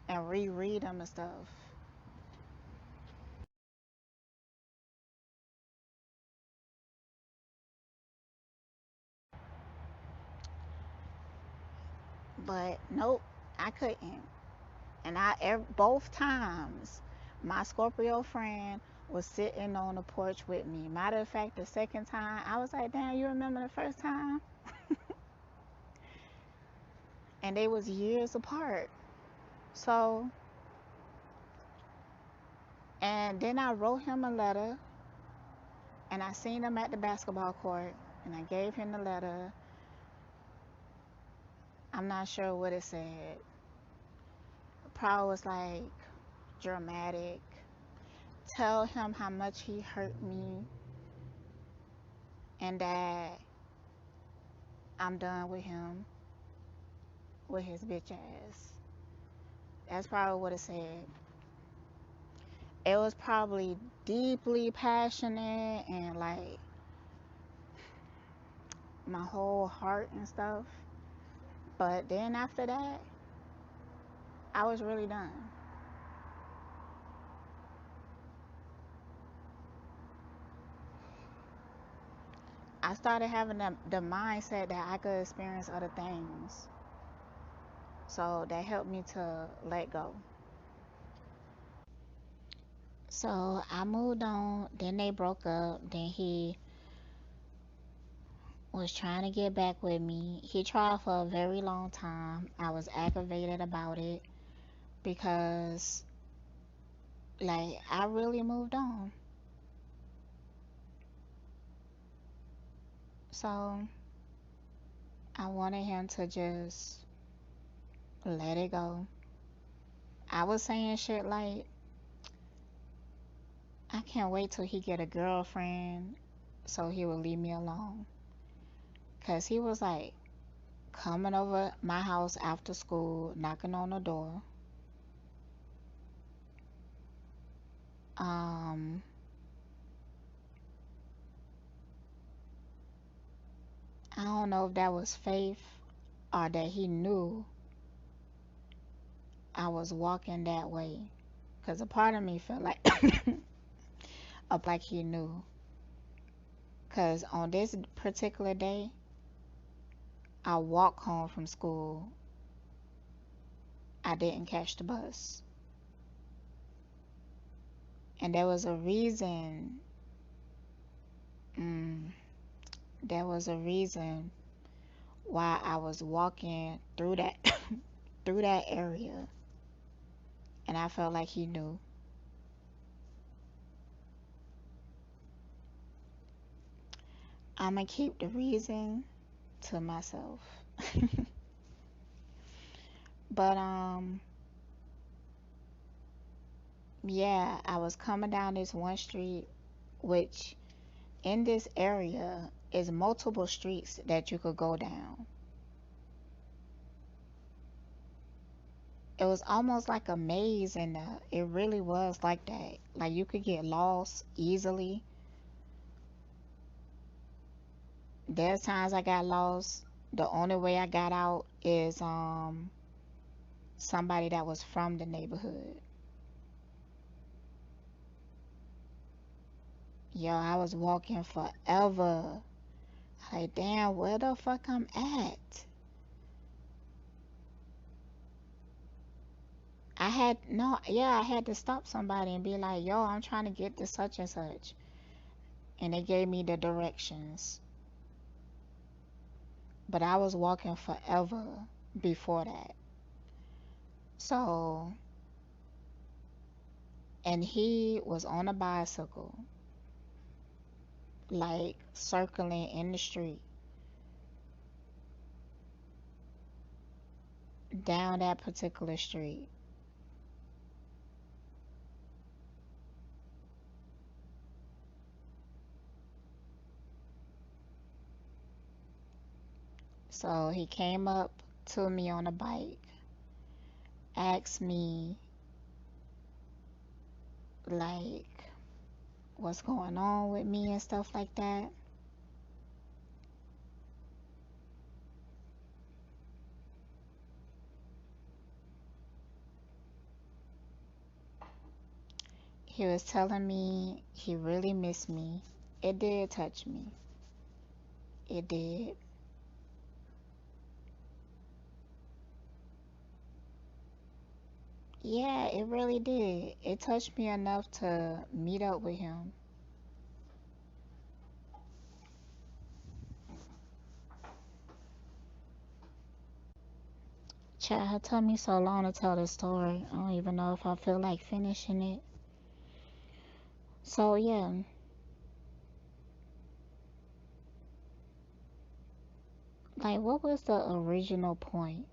A: and reread them and stuff. But nope, I couldn't. And both times, my Scorpio friend was sitting on the porch with me. Matter of fact, the second time, I was like, damn, you remember the first time? And they was years apart. So, and then I wrote him a letter, and I seen him at the basketball court, and I gave him the letter. I'm not sure what it said. Probably was like dramatic. Tell him how much he hurt me and that I'm done with him, with his bitch ass. That's probably what it said. It was probably deeply passionate and like my whole heart and stuff. But then after that, I was really done. I started having the mindset that I could experience other things. So that helped me to let go. So I moved on. Then they broke up. Then he was trying to get back with me. He tried for a very long time. I was aggravated about it because, like, I really moved on. So I wanted him to just let it go. I was saying shit like, I can't wait till he get a girlfriend so he will leave me alone. Cause he was like coming over my house after school, knocking on the door. Um, I don't know if that was faith or that he knew I was walking that way. Cause a part of me felt like up like he knew. Cause on this particular day, I walked home from school. I didn't catch the bus. And there was a reason. Mm, there was a reason why I was walking through that through that area, and I felt like he knew. I'm gonna keep the reason to myself. But yeah, I was coming down this one street, which in this area is multiple streets that you could go down. It was almost like a maze, and it really was like that. Like you could get lost easily. There's times I got lost. The only way I got out is somebody that was from the neighborhood. Yo, I was walking forever. Like, damn, where the fuck I'm at? I had no, yeah, I had to stop somebody and be like, yo, I'm trying to get to such and such. And they gave me the directions. But I was walking forever before that. So, and he was on a bicycle, like circling in the street down that particular street. So he came up to me on a bike, asked me, like, what's going on with me and stuff like that. He was telling me he really missed me. It did touch me. It did. Yeah, it really did. It touched me enough to meet up with him. Chad, it took me so long to tell this story. I don't even know if I feel like finishing it. So yeah, like what was the original point?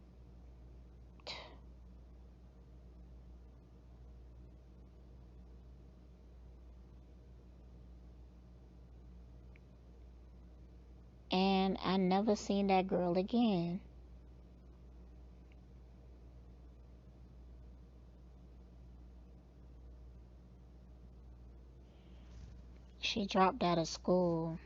A: And I never seen that girl again. She dropped out of school.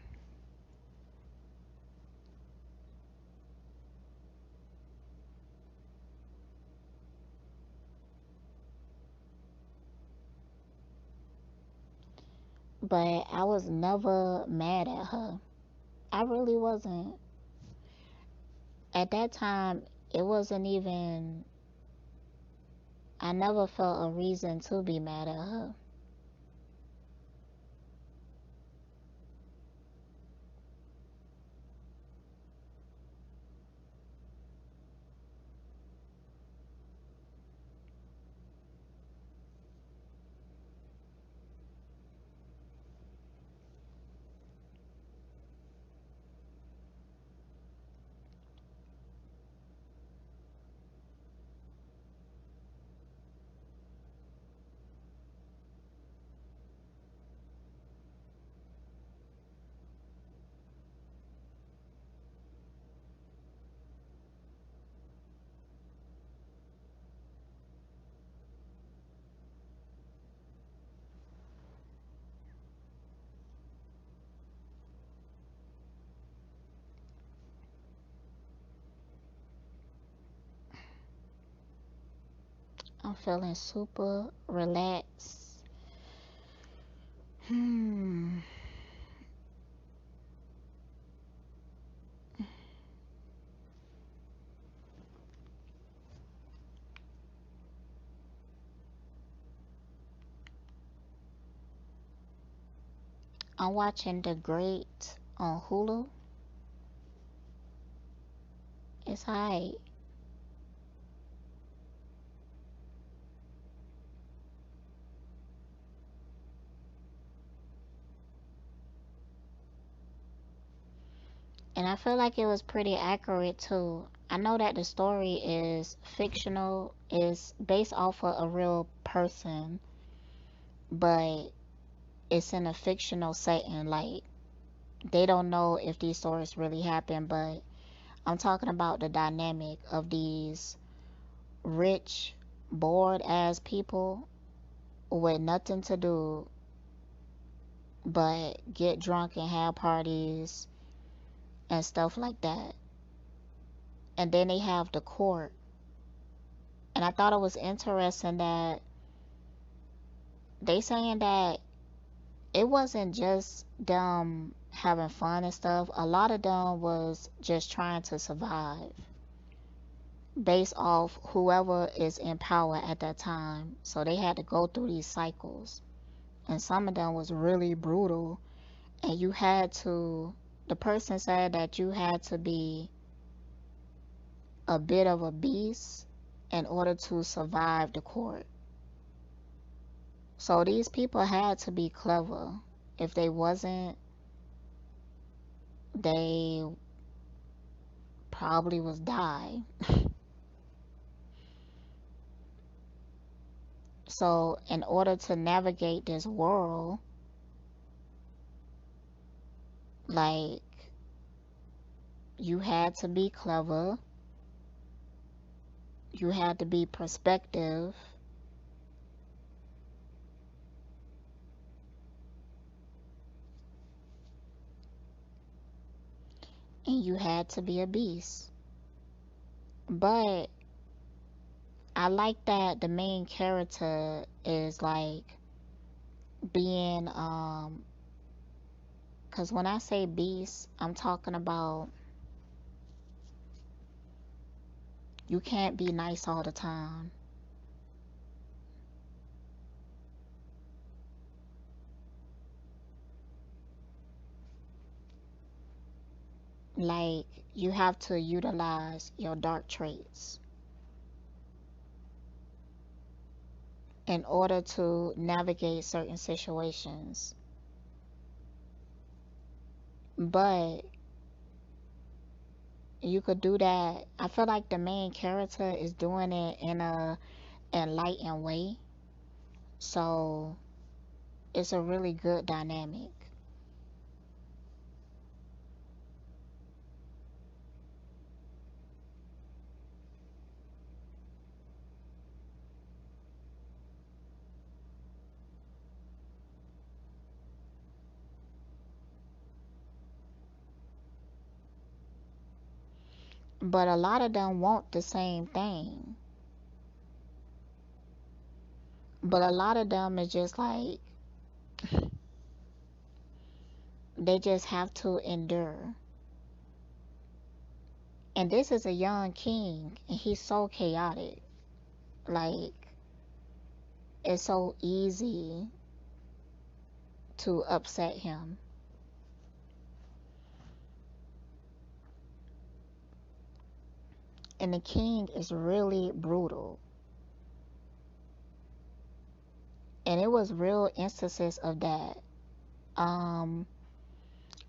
A: But I was never mad at her. I really wasn't. At that time, it wasn't even, I never felt a reason to be mad at her. I'm feeling super relaxed. Hmm. I'm watching The Great on Hulu. It's high. And I feel like it was pretty accurate too. I know that the story is fictional, is based off of a real person, but it's in a fictional setting. Like, they don't know if these stories really happen, but I'm talking about the dynamic of these rich, bored ass people with nothing to do but get drunk and have parties and stuff like that. And then they have the court. And I thought it was interesting that they saying that it wasn't just them having fun and stuff. A lot of them was just trying to survive based off whoever is in power at that time. So they had to go through these cycles. And some of them was really brutal. And you had to, the person said that you had to be a bit of a beast in order to survive the court. So these people had to be clever. If they wasn't, they probably was die. So in order to navigate this world, like, you had to be clever, you had to be perspective, and you had to be a beast. But I like that the main character is like being cuz when I say beast, I'm talking about you can't be nice all the time. Like, you have to utilize your dark traits in order to navigate certain situations. But you could do that. I feel like the main character is doing it in a enlightened way. So it's a really good dynamic. But a lot of them want the same thing. But a lot of them is just like they just have to endure. And this is a young king and he's so chaotic. Like, it's so easy to upset him. And the king is really brutal. And it was real instances of that. Um,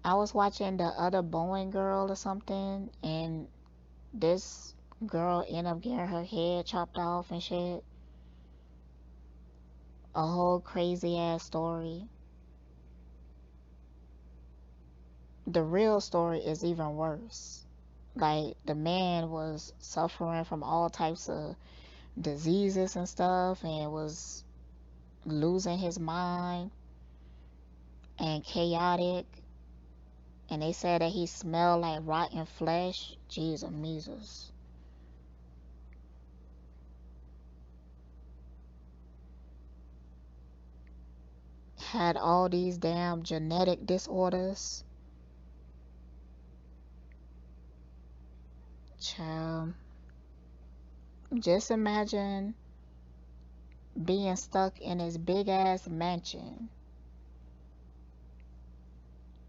A: I was watching the other Boeing girl or something, and this girl ended up getting her head chopped off and shit. A whole crazy ass story. The real story is even worse. Like, the man was suffering from all types of diseases and stuff and was losing his mind and chaotic. And they said that he smelled like rotten flesh. Jesus. Had all these damn genetic disorders. Child, just imagine being stuck in this big ass mansion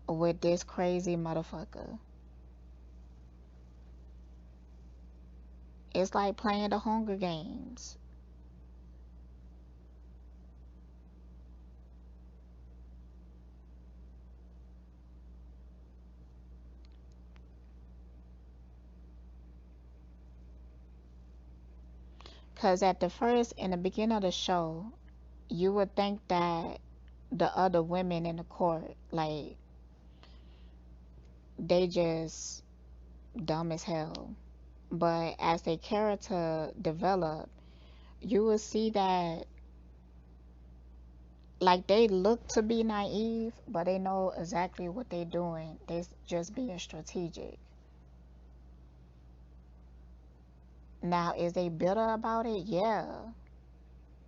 A: with this crazy motherfucker. It's like playing the Hunger Games. Cause at the first, in the beginning of the show, you would think that the other women in the court, like, they just dumb as hell. But as their character develop, you will see that, like, they look to be naive, but they know exactly what they're doing. They just being strategic. Now, is they bitter about it? Yeah.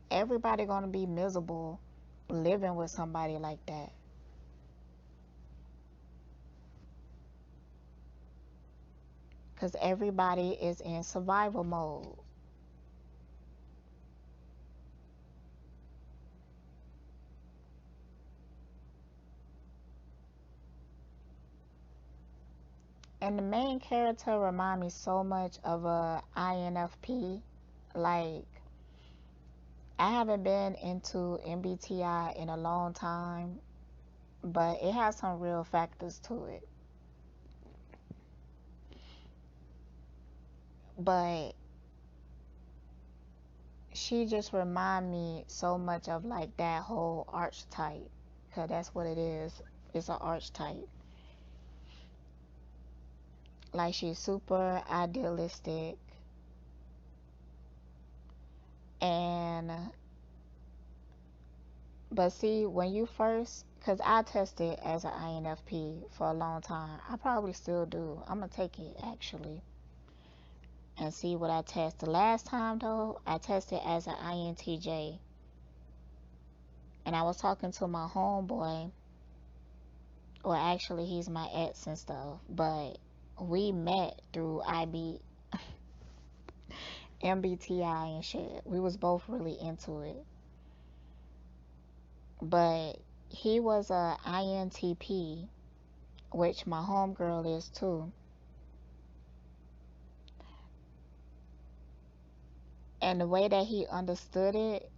A: Everybody gonna be miserable living with somebody like that. Cause everybody is in survival mode. And the main character remind me so much of a INFP. Like, I haven't been into MBTI in a long time, but it has some real factors to it. But she just remind me so much of like that whole archetype, cause that's what it is. It's an archetype. Like, she's super idealistic, and but see, when you first, cause I tested as an INFP for a long time. I probably still do. I'm gonna take it actually and see what I test. The last time though, I tested as an INTJ, and I was talking to my homeboy. Well, actually, he's my ex and stuff, but we met through MBTI and shit. We was both really into it, but he was a INTP, which my homegirl is too. And the way that he understood it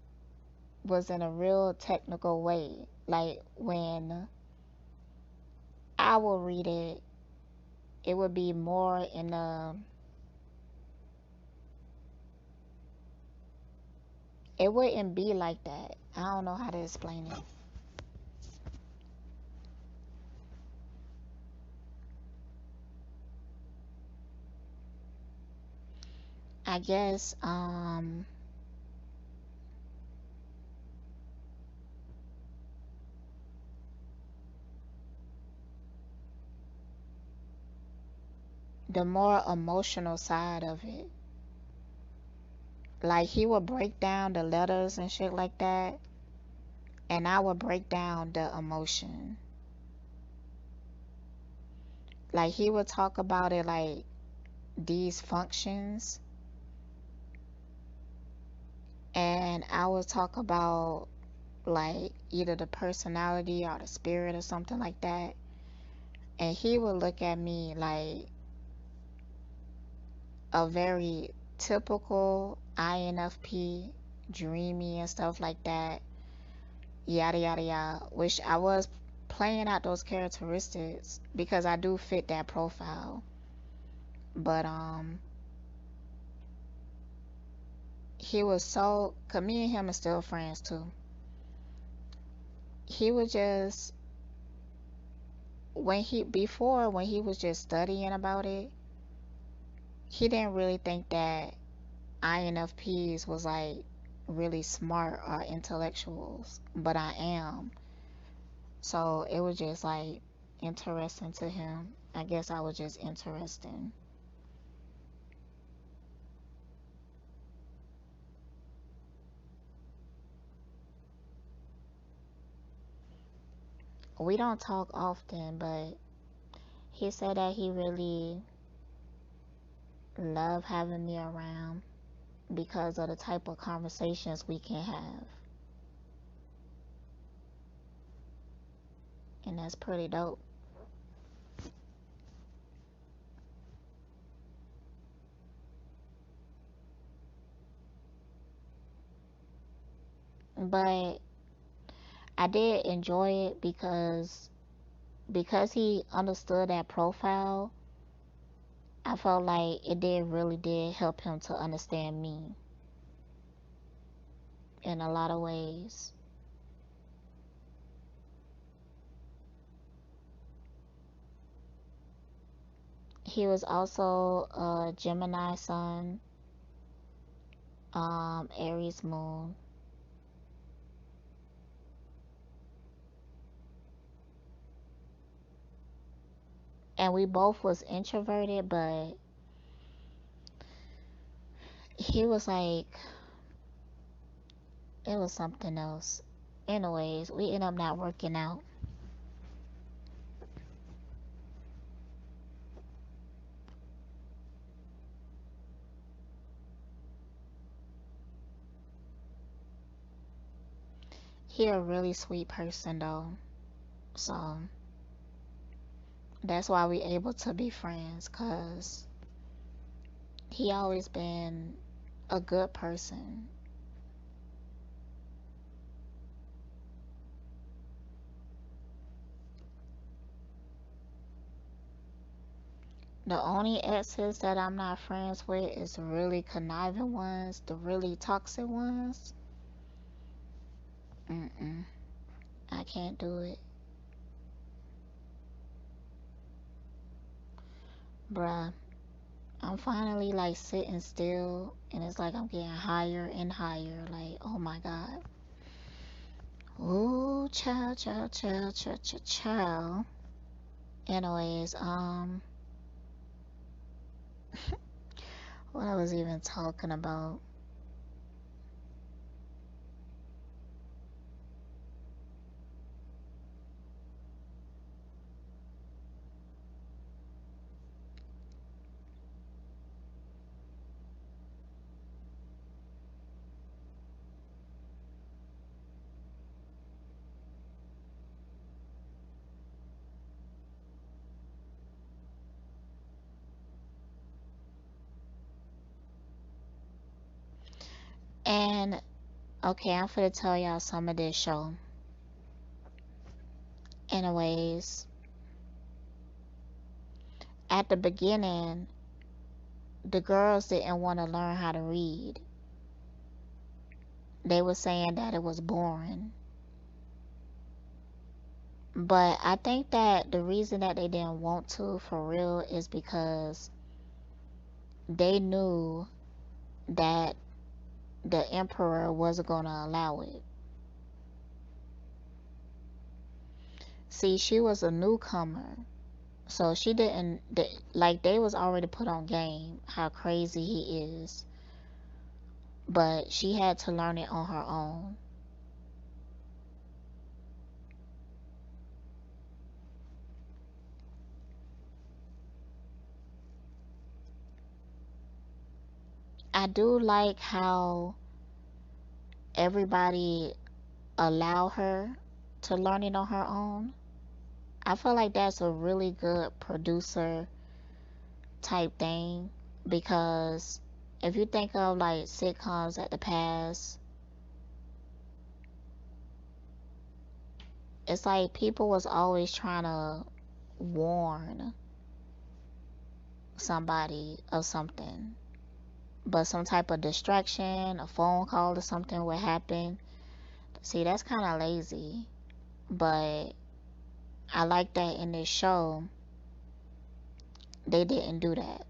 A: was in a real technical way. Like when I will read it, it would be more in a, it wouldn't be like that. I don't know how to explain it. I guess the more emotional side of it. Like he would break down the letters and shit like that, and I would break down the emotion. Like he would talk about it like these functions, and I would talk about like either the personality or the spirit or something like that. And he would look at me like a very typical INFP, dreamy and stuff like that, yada yada yada, which I was playing out those characteristics because I do fit that profile. But he was so, cause me and him are still friends too. He was just, when he, before, when he was just studying about it, he didn't really think that INFPs was like really smart or intellectuals, but I am. So it was just like interesting to him. I guess I was just interesting. We don't talk often, but he said that he really loved having me around because of the type of conversations we can have. And that's pretty dope. But I did enjoy it because he understood that profile. I felt like it did really did help him to understand me in a lot of ways. He was also a Gemini sun, Aries moon, and we both was introverted, but he was like, it was something else. Anyways, we ended up not working out. He a really sweet person though, so that's why we able to be friends, cause he always been a good person. The only exes that I'm not friends with is the really conniving ones, the really toxic ones. Mm-mm, I can't do it. Bruh, I'm finally like sitting still and it's like I'm getting higher and higher. Like, oh my God. Ooh, child, child, child, child, child, child. Anyways, what I was even talking about. Okay, I'm finna tell y'all some of this show. Anyways, at the beginning, the girls didn't want to learn how to read. They were saying that it was boring. But I think that the reason that they didn't want to for real is because they knew that the emperor wasn't going to allow it. See, she was a newcomer. So she didn't, like, they was already put on game how crazy he is. But she had to learn it on her own. I do like how everybody allow her to learn it on her own. I feel like that's a really good producer type thing because if you think of like sitcoms at the past, it's like people was always trying to warn somebody of something, but some type of distraction, a phone call or something would happen. See, that's kind of lazy, but I like that in this show they didn't do that.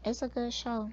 A: It's a good show.